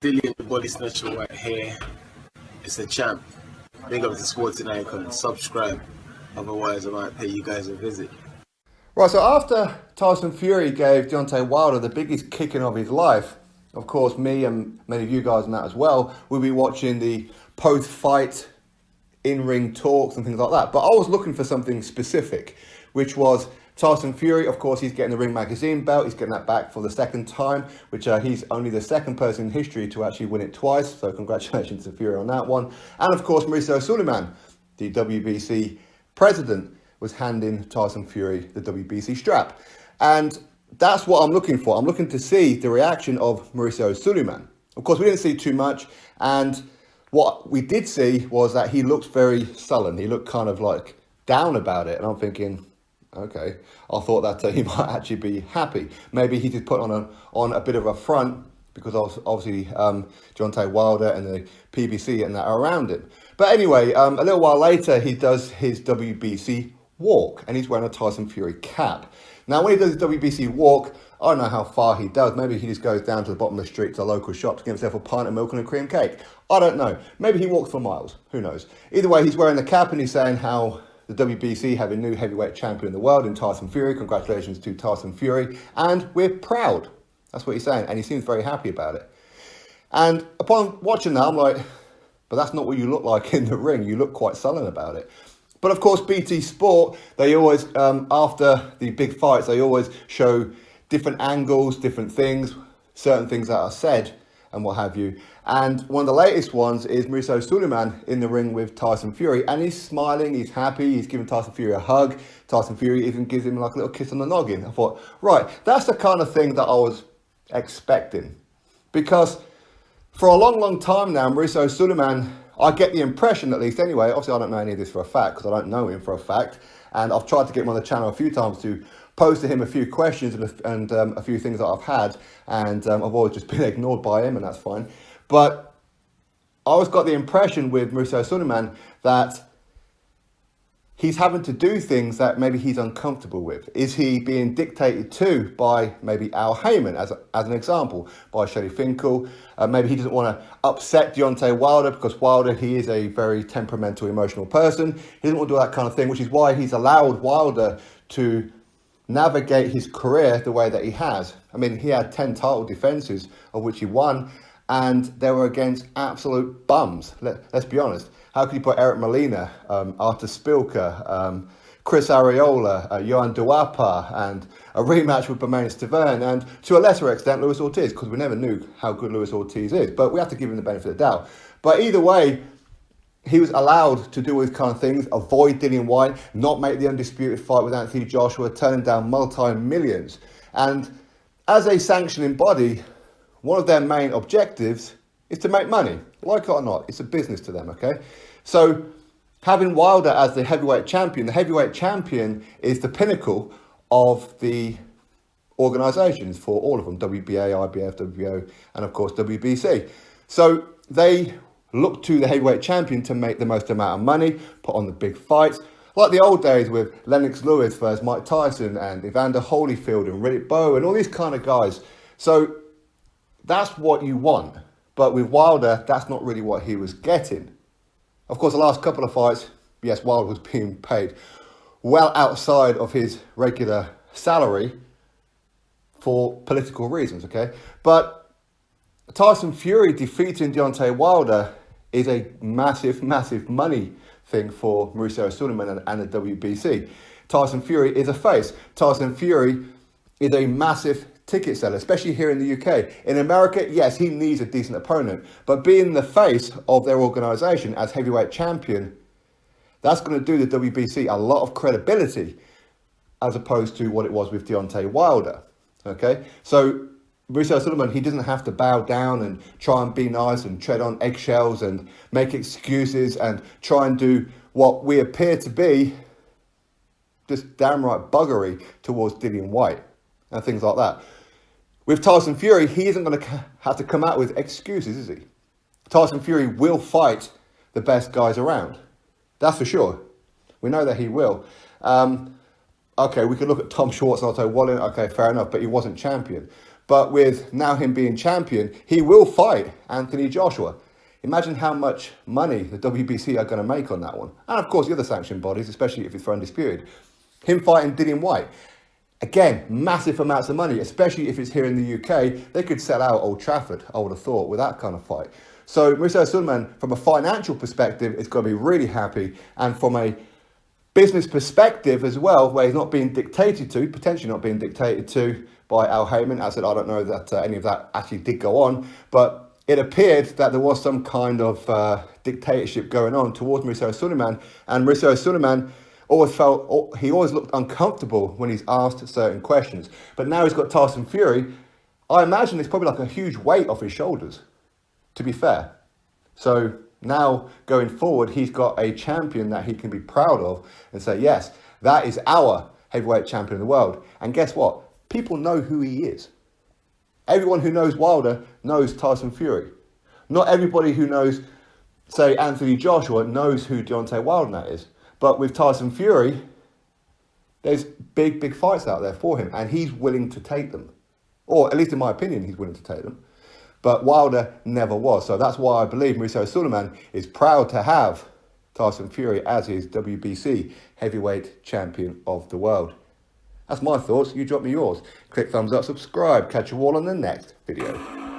Dillian the Body Snatcher right here. It's a champ. Big up to Sporting Icon. Subscribe. Otherwise, I might pay you guys a visit. Right, so after Tyson Fury gave Deontay Wilder the biggest kicking of his life, of course, me and many of you guys and that as well, we'll be watching the post-fight in-ring talks and things like that. But I was looking for something specific, which was Tyson Fury. Of course, he's getting the Ring Magazine belt. He's getting that back for the second time, which he's only the second person in history to actually win it twice. So congratulations to Fury on that one. And of course, Mauricio Sulaiman, the WBC president, was handing Tyson Fury the WBC strap. And that's what I'm looking for. I'm looking to see the reaction of Mauricio Sulaiman. Of course, we didn't see too much. And what we did see was that he looked very sullen. He looked kind of like down about it. And I'm thinking, okay, I thought that he might actually be happy. Maybe he did put on a bit of a front because obviously Deontay Wilder and the PBC and that are around him. But anyway, a little while later, he does his WBC walk and he's wearing a Tyson Fury cap. Now, when he does his WBC walk, I don't know how far he does. Maybe he just goes down to the bottom of the street to a local shop to get himself a pint of milk and a cream cake. I don't know. Maybe he walks for miles. Who knows? Either way, he's wearing the cap and he's saying how the WBC have a new heavyweight champion in the world in Tyson Fury. Congratulations to Tyson Fury. And we're proud. That's what he's saying. And he seems very happy about it. And upon watching that, I'm like, but that's not what you look like in the ring. You look quite sullen about it. But of course, BT Sport, they always, after the big fights, they always show different angles, different things, certain things that are said and what have you. And one of the latest ones is Mauricio Sulaiman in the ring with Tyson Fury. And he's smiling, he's happy, he's giving Tyson Fury a hug. Tyson Fury even gives him like a little kiss on the noggin. I thought, right, that's the kind of thing that I was expecting. Because for a long, long time now, Mauricio Sulaiman, I get the impression, at least anyway, obviously I don't know any of this for a fact because I don't know him for a fact, and I've tried to get him on the channel a few times to pose to him a few questions and a few things that I've had, and I've always just been ignored by him, and that's fine. But I always got the impression with Mauricio Sulaiman that he's having to do things that maybe he's uncomfortable with. Is he being dictated to by maybe Al Heyman, as an example, by Shelley Finkel? Maybe he doesn't want to upset Deontay Wilder because Wilder, he is a very temperamental, emotional person. He doesn't want to do that kind of thing, which is why he's allowed Wilder to navigate his career the way that he has. I mean, he had 10 title defenses, of which he won, and they were against absolute bums. Let's be honest. How could you put Eric Molina, Artur Spilka, Chris Arreola, Johan Duapa, and a rematch with Bermane Stiverne, and to a lesser extent, Luis Ortiz, because we never knew how good Luis Ortiz is, but we have to give him the benefit of the doubt. But either way, he was allowed to do all these kind of things, avoid Dillian Whyte, not make the undisputed fight with Anthony Joshua, turning down multi-millions. And as a sanctioning body, one of their main objectives is to make money. Like it or not, it's a business to them, okay? So having Wilder as the heavyweight champion is the pinnacle of the organisations for all of them, WBA, IBF, WBO, and of course WBC. So they look to the heavyweight champion to make the most amount of money, put on the big fights, like the old days with Lennox Lewis versus Mike Tyson and Evander Holyfield and Riddick Bowe and all these kind of guys. So that's what you want. But with Wilder, that's not really what he was getting. Of course, the last couple of fights, yes, Wilder was being paid well outside of his regular salary for political reasons, okay? But Tyson Fury defeating Deontay Wilder is a massive, massive money thing for Mauricio Sulaiman and the WBC. Tyson Fury is a face. Tyson Fury is a massive ticket seller, especially here in the UK. In America, yes, he needs a decent opponent, but being the face of their organisation as heavyweight champion, that's going to do the WBC a lot of credibility as opposed to what it was with Deontay Wilder, okay? So Mauricio Sulaiman, he doesn't have to bow down and try and be nice and tread on eggshells and make excuses and try and do what we appear to be just downright buggery towards Dillian Whyte and things like that. With Tyson Fury, he isn't going to have to come out with excuses, is he? Tyson Fury will fight the best guys around. That's for sure. We know that he will. Okay, we could look at Tom Schwartz and Otto Wallin. Okay, fair enough, but he wasn't champion. But with now him being champion, he will fight Anthony Joshua. Imagine how much money the WBC are going to make on that one. And of course, the other sanctioned bodies, especially if it's for undisputed. Him fighting Dillian White. Again, massive amounts of money, especially if it's here in the UK. They could sell out Old Trafford, I would have thought, with that kind of fight. So Mauricio Sulaiman, from a financial perspective, is going to be really happy. And from a business perspective as well, where he's not being dictated to, potentially not being dictated to by Al Heyman. As I said, I don't know that any of that actually did go on, but it appeared that there was some kind of dictatorship going on towards Mauricio Sulaiman, and Mauricio Sulaiman he always looked uncomfortable when he's asked certain questions. But now he's got Tyson Fury. I imagine it's probably like a huge weight off his shoulders, to be fair. So now going forward, he's got a champion that he can be proud of and say, yes, that is our heavyweight champion of the world. And guess what? People know who he is. Everyone who knows Wilder knows Tyson Fury. Not everybody who knows, say, Anthony Joshua knows who Deontay Wilder is. But with Tyson Fury, there's big fights out there for him, and he's willing to take them. Or, at least in my opinion, he's willing to take them. But Wilder never was. So that's why I believe Mauricio Sulaiman is proud to have Tyson Fury as his WBC heavyweight champion of the world. That's my thoughts. You drop me yours. Click thumbs up, subscribe. Catch you all on the next video.